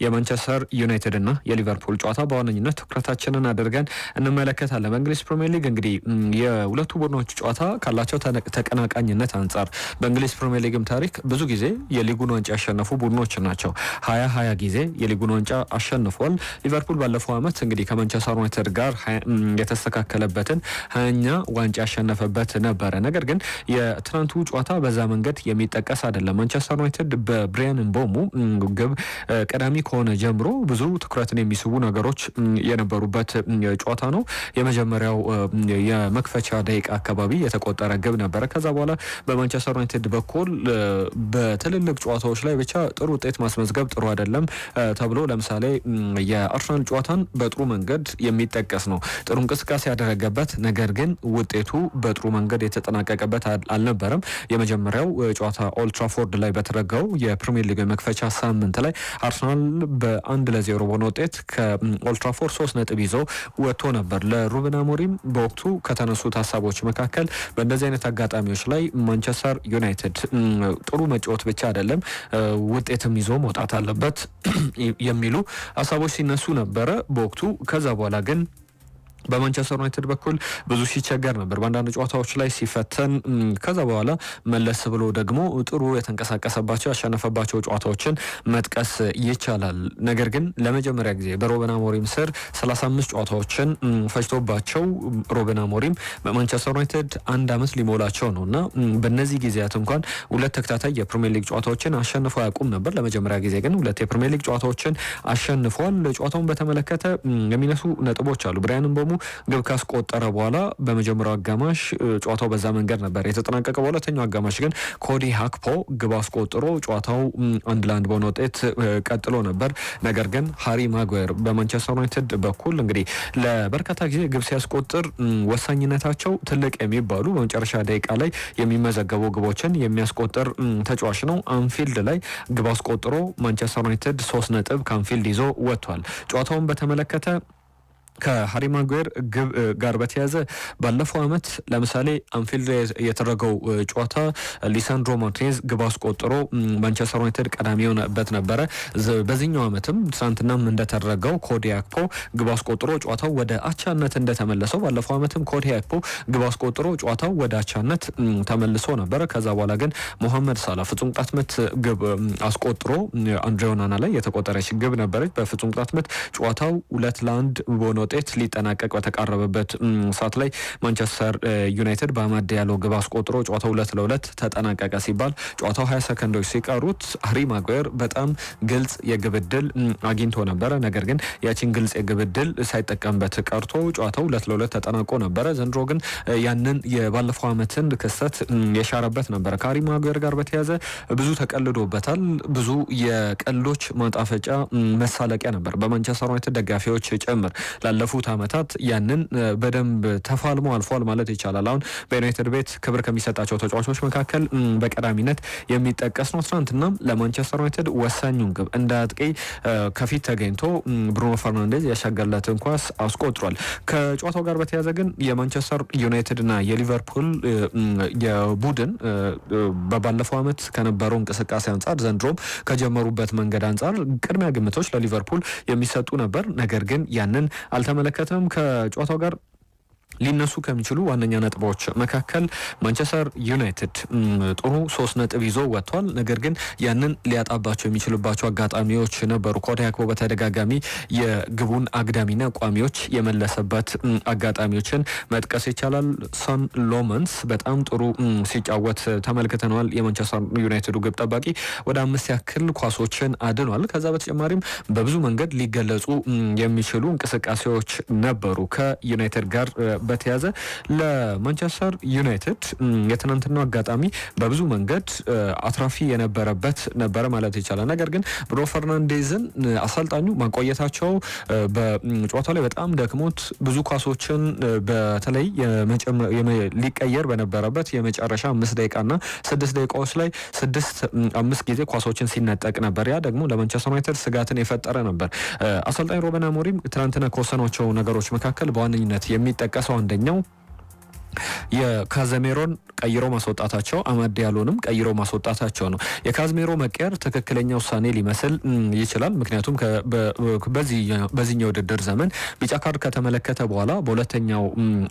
የማንቸስተር ዩናይትድ እና የሊቨርፑል ጨዋታ በዋነኝነት ትኩረታችንን አድርገን እንመለከታለን። በእንግሊዝ ፕሪሚየር ሊግ እንግዲህ የሁለቱ ቡድኖች ጨዋታ ካላቸው ተቀናቃኝነት አንጻር በእንግሊዝ ፕሪሚየር ሊግም ታሪክ ብዙ ጊዜ የሊጉን ዋንጫ ያሸነፉ ቡድኖች ናቸው። 20 ጊዜ የሊጉን ዋንጫ አሸንፏል። ሊቨርፑል ባለፈው ዓመት እንግዲህ ከማንቸስተር ዩናይትድ ጋር የተስተካከለበትን 20ኛ ዋንጫ ያሸነፈበት ነበረ። ነገር ግን የትናንቱ ጨዋታ በዛ መንገድ የሚጠቀስ አይደለም። ማንቸስተር ዩናይትድ በብሪያን ምቦሞ ግብ ቀዳሚ ከሆነ ጀምሮ ብዙ ትኩረትን የሚስቡ ነገሮች የነበሩበት ጨዋታ ነው። የመጀመሪያው የመክፈቻ ደቂቃ አካባቢ የተቆጠረ ግብ ነበረ። ከዛ በኋላ በማንቸስተር ዩናይትድ በኩል በትልልቅ ጨዋታዎች ላይ ብቻ ጥሩ ውጤት ማስመዝገብ ጥሩ አይደለም ተብሎ ለምሳሌ የአርሰናል ጨዋታን በጥሩ መንገድ የሚጠቀስ ነው። ጥሩ እንቅስቃሴ ያደረገበት ነገር ግን ውጤቱ በጥሩ መንገድ የተጠናቀቀበት አልነበረም። የመጀመሪያው ጨዋታ ኦልድ ትራፎርድ ላይ በተደረገው የፕሪሚየር ሊግ መክፈቻ ሳምንት ላይ አርሰናል በ1-0 በሆነ ውጤት ከኦልድ ትራፎርድ 3 ነጥብ ይዞ ወጥቶ ነበር። ለሩበን አሞሪም በወቅቱ ከተነሱት ሀሳቦች መካከል በእንደዚህ አይነት አጋጣሚዎች ላይ ማንቸስተር ዩናይትድ ጥሩ መጫወት ብቻ አይደለም ውጤትም ይዞ መውጣት አለበት የሚሉ ሀሳቦች ሲነሱ ነበረ በወቅቱ። ከዛ በኋላ ግን በማንቸስተር ዩናይትድ በኩል ብዙ ሲቸገር ነበር በአንዳንድ ጨዋታዎች ላይ ሲፈተን። ከዛ በኋላ መለስ ብሎ ደግሞ ጥሩ የተንቀሳቀሰባቸው ያሸነፈባቸው ጨዋታዎችን መጥቀስ ይቻላል። ነገር ግን ለመጀመሪያ ጊዜ በሩበን አሞሪም ስር 35 ጨዋታዎችን ፈጅቶባቸው ሩበን አሞሪም በማንቸስተር ዩናይትድ 1 ዓመት ሊሞላቸው ነውና በእነዚህ ጊዜያት እንኳን 2 ተከታታይ የፕሪሚየር ሊግ ጨዋታዎችን አሸንፈው ያውቁም ነበር። ለመጀመሪያ ጊዜ ግን 2 የፕሪሚየር ሊግ ጨዋታዎችን አሸንፏል። ጨዋታውን በተመለከተ የሚነሱ ነጥቦች አሉ። ብራያን ምቦሞ ግብ ካስቆጠረ በኋላ በመጀመሪያው አጋማሽ ጨዋታው በዛ መንገድ ነበር የተጠናቀቀ። በሁለተኛው አጋማሽ ግን ኮዲ ሃክፖ ግብ አስቆጥሮ ጨዋታው 1-1 በሆነ ውጤት ቀጥሎ ነበር። ነገር ግን ሃሪ ማጓየር በማንቸስተር ዩናይትድ በኩል እንግዲህ ለበርካታ ጊዜ ግብ ሲያስቆጥር ወሳኝነታቸው ትልቅ የሚባሉ በመጨረሻ ደቂቃ ላይ የሚመዘገቡ ግቦችን የሚያስቆጥር ተጫዋች ነው። አንፊልድ ላይ ግብ አስቆጥሮ ማንቸስተር ዩናይትድ 3 ነጥብ ከአንፊልድ ይዞ ወጥቷል። ጨዋታውን በተመለከተ ከሃሪ ማጓየር ግብ ጋር በተያያዘ ባለፈው ዓመት ለምሳሌ አንፊልድ የተደረገው ጨዋታ ሊሳንድሮ ማርቲኔዝ ግብ አስቆጥሮ ማንቸስተር ዩናይትድ ቀዳሚ የሆነበት ነበረ። በዚህኛው ዓመትም ትናንትናም እንደተደረገው ኮዲ ሃክፖ ግብ አስቆጥሮ ጨዋታው ወደ አቻነት እንደተመለሰው ባለፈው ዓመትም ኮዲ ሃክፖ ግብ አስቆጥሮ ጨዋታው ወደ አቻነት ተመልሶ ነበረ። ከዛ በኋላ ግን ሞሐመድ ሳላ ፍጹም ቅጣት ምት ግብ አስቆጥሮ አንድሬ ኦናና ላይ የተቆጠረች ግብ ነበረች። በፍጹም ቅጣት ምት ጨዋታው 2-1 በሆነ ውጤት ሊጠናቀቅ በተቃረበበት ሰዓት ላይ ማንቸስተር ዩናይትድ በአማድ ዲያሎ ግብ አስቆጥሮ ጨዋታው 2-2 ተጠናቀቀ ሲባል ጨዋታው 20 ሰከንዶች ሲቀሩት ሃሪ ማጓየር በጣም ግልጽ የግብ ዕድል አግኝቶ ነበረ። ነገር ግን ያቺን ግልጽ የግብ ዕድል ሳይጠቀምበት ቀርቶ ጨዋታው 2-2 ተጠናቆ ነበረ። ዘንድሮ ግን ያንን የባለፈው ዓመትን ክስተት የሻረበት ነበረ። ከሃሪ ማጓየር ጋር በተያያዘ ብዙ ተቀልዶበታል። ብዙ የቀልዶች ማጣፈጫ መሳለቂያ ነበር በማንቸስተር ዩናይትድ ደጋፊዎች ጭምር። ላለፉት ዓመታት ያንን በደንብ ተፋልሞ አልፏል ማለት ይቻላል። አሁን በዩናይትድ ቤት ክብር ከሚሰጣቸው ተጫዋቾች መካከል በቀዳሚነት የሚጠቀስ ነው። ትናንትና ለማንቸስተር ዩናይትድ ወሳኙን ግብ እንደ አጥቂ ከፊት ተገኝቶ ብሩኖ ፈርናንዴዝ ያሻገረለትን ኳስ አስቆጥሯል። ከጨዋታው ጋር በተያያዘ ግን የማንቸስተር ዩናይትድ እና የሊቨርፑል የቡድን በባለፈው ዓመት ከነበረው እንቅስቃሴ አንጻር ዘንድሮም ከጀመሩበት መንገድ አንጻር ቅድሚያ ግምቶች ለሊቨርፑል የሚሰጡ ነበር። ነገር ግን ያንን አልተመለከተም። ከጨዋታው ጋር ሊነሱ ከሚችሉ ዋነኛ ነጥቦች መካከል ማንቸስተር ዩናይትድ ጥሩ 3 ነጥብ ይዞ ወጥቷል። ነገር ግን ያንን ሊያጣባቸው የሚችሉባቸው አጋጣሚዎች ነበሩ። ኮዲ ሃክፖ በተደጋጋሚ የግቡን አግዳሚና ቋሚዎች የመለሰበት አጋጣሚዎችን መጥቀስ ይቻላል። ሶን ሎመንስ በጣም ጥሩ ሲጫወት ተመልክተናል። የማንቸስተር ዩናይትዱ ግብ ጠባቂ ወደ 5 ያክል ኳሶችን አድኗል። ከዛ በተጨማሪም በብዙ መንገድ ሊገለጹ የሚችሉ እንቅስቃሴዎች ነበሩ ከዩናይትድ ጋር በተያዘ ለማንቸስተር ዩናይትድ የትናንትናው አጋጣሚ በብዙ መንገድ አትራፊ የነበረበት ነበረ ማለት ይቻላል። ነገር ግን ብሩኖ ፈርናንዴዝን አሰልጣኙ ማቆየታቸው በጨዋታው ላይ በጣም ደክሞት ብዙ ኳሶችን በተለይ ሊቀየር በነበረበት የመጨረሻ 5 ደቂቃና 6 ደቂቃዎች ላይ 5 ጊዜ ኳሶችን ሲነጠቅ ነበር። ያ ደግሞ ለማንቸስተር ዩናይትድ ስጋትን የፈጠረ ነበር። አሰልጣኝ ሩበን አሞሪም ትናንትና ከወሰኗቸው ነገሮች መካከል በዋነኝነት የሚጠቀሰው አንደኛው የካዘሜሮን ቀይሮ ማስወጣታቸው አማድ ዲያሎንም ቀይሮ ማስወጣታቸው ነው። የካዝሜሮ መቀየር ትክክለኛ ውሳኔ ሊመስል ይችላል። ምክንያቱም በዚህኛው ውድድር ዘመን ቢጫ ካርድ ከተመለከተ በኋላ በሁለተኛው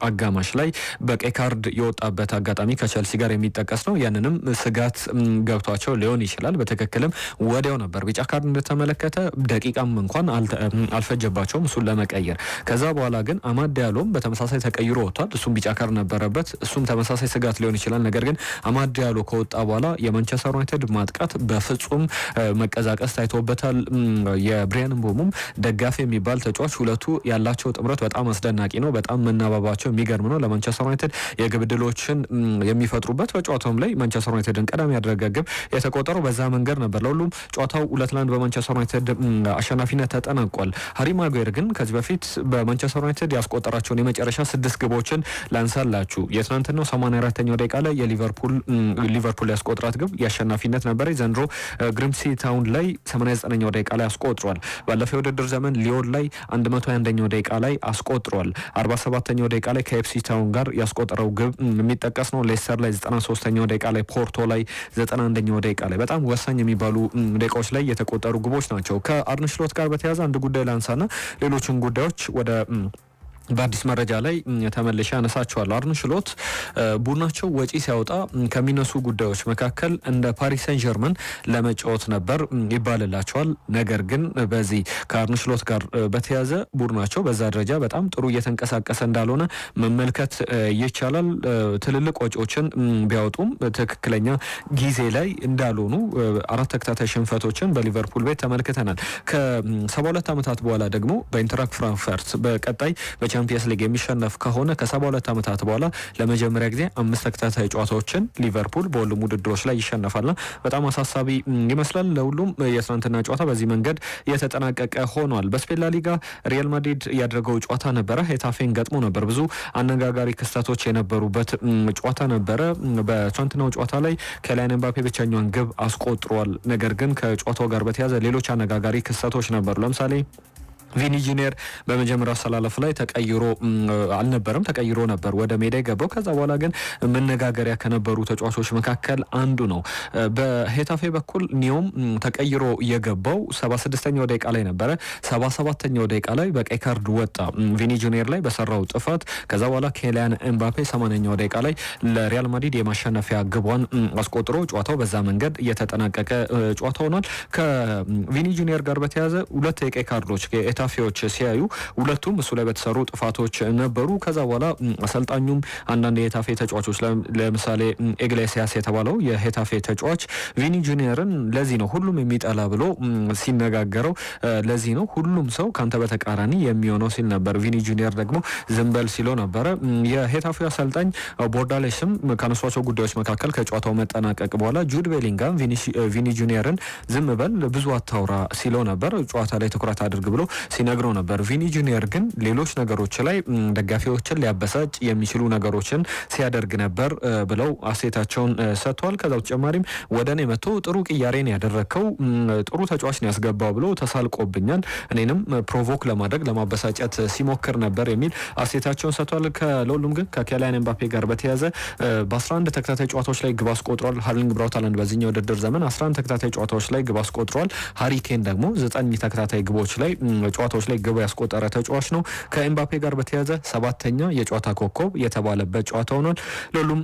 አጋማሽ ላይ በቀይ ካርድ የወጣበት አጋጣሚ ከቸልሲ ጋር የሚጠቀስ ነው። ያንንም ስጋት ገብቷቸው ሊሆን ይችላል። በትክክልም ወዲያው ነበር ቢጫ ካርድ እንደተመለከተ ደቂቃም እንኳን አልፈጀባቸውም እሱን ለመቀየር። ከዛ በኋላ ግን አማድ ዲያሎም በተመሳሳይ ተቀይሮ ወጥቷል። እሱም ቢጫ ካርድ ነበረበት። እሱም ተመሳሳይ ስጋት ሊሆን ይችላል። ነገር ግን አማድ ዲያሎ ከወጣ በኋላ የማንቸስተር ዩናይትድ ማጥቃት በፍጹም መቀዛቀስ ታይቶበታል። የብሪያን ምቦሞም ደጋፊ የሚባል ተጫዋች ሁለቱ ያላቸው ጥምረት በጣም አስደናቂ ነው። በጣም መናበባቸው የሚገርም ነው። ለማንቸስተር ዩናይትድ የግብ ዕድሎችን የሚፈጥሩበት በጨዋታውም ላይ ማንቸስተር ዩናይትድን ቀዳሚ ያደረገ ግብ የተቆጠረው በዛ መንገድ ነበር። ለሁሉም ጨዋታው 2-1 በማንቸስተር ዩናይትድ አሸናፊነት ተጠናቋል። ሃሪ ማጓየር ግን ከዚህ በፊት በማንቸስተር ዩናይትድ ያስቆጠራቸውን የመጨረሻ 6 ግቦችን ላንሳላችሁ። የትናንትናው 84ኛው ደቂቃ ላይ ሊቨርፑል ያስቆጥራት ግብ የአሸናፊነት ነበር። ዘንድሮ ግሪምሲ ታውን ላይ 89ኛው ደቂቃ ላይ አስቆጥሯል። ባለፈው የውድድር ዘመን ሊዮን ላይ 101ኛው ደቂቃ ላይ አስቆጥሯል። 47ኛው ደቂቃ ላይ ከኤፍሲ ታውን ጋር ያስቆጠረው ግብ የሚጠቀስ ነው። ሌስተር ላይ 93ኛው ደቂቃ ላይ፣ ፖርቶ ላይ 91ኛው ደቂቃ ላይ በጣም ወሳኝ የሚባሉ ደቂቃዎች ላይ የተቆጠሩ ግቦች ናቸው። ከአርነ ስሎት ጋር በተያያዘ አንድ ጉዳይ ላንሳና ሌሎችን ጉዳዮች ወደ በአዲስ መረጃ ላይ ተመልሼ አነሳቸዋለሁ። አርነ ስሎት ቡድናቸው ወጪ ሲያወጣ ከሚነሱ ጉዳዮች መካከል እንደ ፓሪስ ሰን ጀርመን ለመጫወት ነበር ይባልላቸዋል። ነገር ግን በዚህ ከአርነ ስሎት ጋር በተያያዘ ቡድናቸው በዛ ደረጃ በጣም ጥሩ እየተንቀሳቀሰ እንዳልሆነ መመልከት ይቻላል። ትልልቅ ወጪዎችን ቢያወጡም ትክክለኛ ጊዜ ላይ እንዳልሆኑ 4 ተከታታይ ሽንፈቶችን በሊቨርፑል ቤት ተመልክተናል። ከ72 ዓመታት በኋላ ደግሞ በኢንትራክት ፍራንክፈርት በቀጣይ ቻምፒየንስ ሊግ የሚሸነፍ ከሆነ ከ72 ዓመታት በኋላ ለመጀመሪያ ጊዜ 5 ተከታታይ ጨዋታዎችን ሊቨርፑል በሁሉም ውድድሮች ላይ ይሸነፋልና በጣም አሳሳቢ ይመስላል። ለሁሉም የትናንትና ጨዋታ በዚህ መንገድ የተጠናቀቀ ሆኗል። በስፔን ላሊጋ ሪያል ማድሪድ ያደረገው ጨዋታ ነበረ። ሄታፌን ገጥሞ ነበር። ብዙ አነጋጋሪ ክስተቶች የነበሩበት ጨዋታ ነበረ። በትናንትናው ጨዋታ ላይ ኬሊያን ኤምባፔ ብቸኛውን ግብ አስቆጥሯል። ነገር ግን ከጨዋታው ጋር በተያያዘ ሌሎች አነጋጋሪ ክስተቶች ነበሩ። ለምሳሌ ቪኒ ጁኒየር በመጀመሪያው አሰላለፍ ላይ ተቀይሮ አልነበረም፣ ተቀይሮ ነበር ወደ ሜዳ የገባው። ከዛ በኋላ ግን መነጋገሪያ ከነበሩ ተጫዋቾች መካከል አንዱ ነው። በሄታፌ በኩል ኒዮም ተቀይሮ የገባው 76ኛው ደቂቃ ላይ ነበረ። 77ኛው ደቂቃ ላይ በቀይ ካርድ ወጣ ቪኒ ጁኒየር ላይ በሰራው ጥፋት። ከዛ በኋላ ኬሊያን ኤምባፔ 80ኛው ደቂቃ ላይ ለሪያል ማድሪድ የማሸነፊያ ግቧን አስቆጥሮ ጨዋታው በዛ መንገድ እየተጠናቀቀ ጨዋታ ሆኗል። ከቪኒ ጁኒየር ጋር በተያያዘ 2 የቀይ ካርዶች ሄታፌዎች ሲያዩ ሁለቱም እሱ ላይ በተሰሩ ጥፋቶች ነበሩ። ከዛ በኋላ አሰልጣኙም አንዳንድ የሄታፌ ተጫዋቾች ለምሳሌ ኢግሌሲያስ የተባለው የሄታፌ ተጫዋች ቪኒ ጁኒየርን ለዚህ ነው ሁሉም የሚጠላ ብሎ ሲነጋገረው፣ ለዚህ ነው ሁሉም ሰው ካንተ በተቃራኒ የሚሆነው ሲል ነበር። ቪኒ ጁኒየር ደግሞ ዝም በል ሲለው ነበረ። የሄታፌ አሰልጣኝ ቦርዳሌስም ካነሷቸው ጉዳዮች መካከል ከጨዋታው መጠናቀቅ በኋላ ጁድ ቤሊንጋም ቪኒ ጁኒየርን ዝም በል ብዙ አታውራ ሲለው ነበር። ጨዋታ ላይ ትኩረት አድርግ ብሎ ሲነግረው ነበር። ቪኒ ጁኒየር ግን ሌሎች ነገሮች ላይ ደጋፊዎችን ሊያበሳጭ የሚችሉ ነገሮችን ሲያደርግ ነበር ብለው አስተያየታቸውን ሰጥተዋል። ከዛ በተጨማሪም ወደ እኔ መጥቶ ጥሩ ቅያሬን ያደረከው ጥሩ ተጫዋች ነው ያስገባው ብሎ ተሳልቆብኛል፣ እኔንም ፕሮቮክ ለማድረግ ለማበሳጨት ሲሞክር ነበር የሚል አስተያየታቸውን ሰጥተዋል። ለሁሉም ግን ከኬሊያን ኤምባፔ ጋር በተያያዘ በ11 ተከታታይ ጨዋታዎች ላይ ግብ አስቆጥሯል። ሃርሊንግ ብራውት ሃላንድ በዚህኛው ውድድር ዘመን 11 ተከታታይ ጨዋታዎች ላይ ግብ አስቆጥሯል። ሃሪ ኬን ደግሞ 9 ተከታታይ ግቦች ላይ ጨዋታዎች ላይ ግብ ያስቆጠረ ተጫዋች ነው። ከኤምባፔ ጋር በተያያዘ 7ኛ የጨዋታ ኮከብ የተባለበት ጨዋታ ሆኗል። ለሁሉም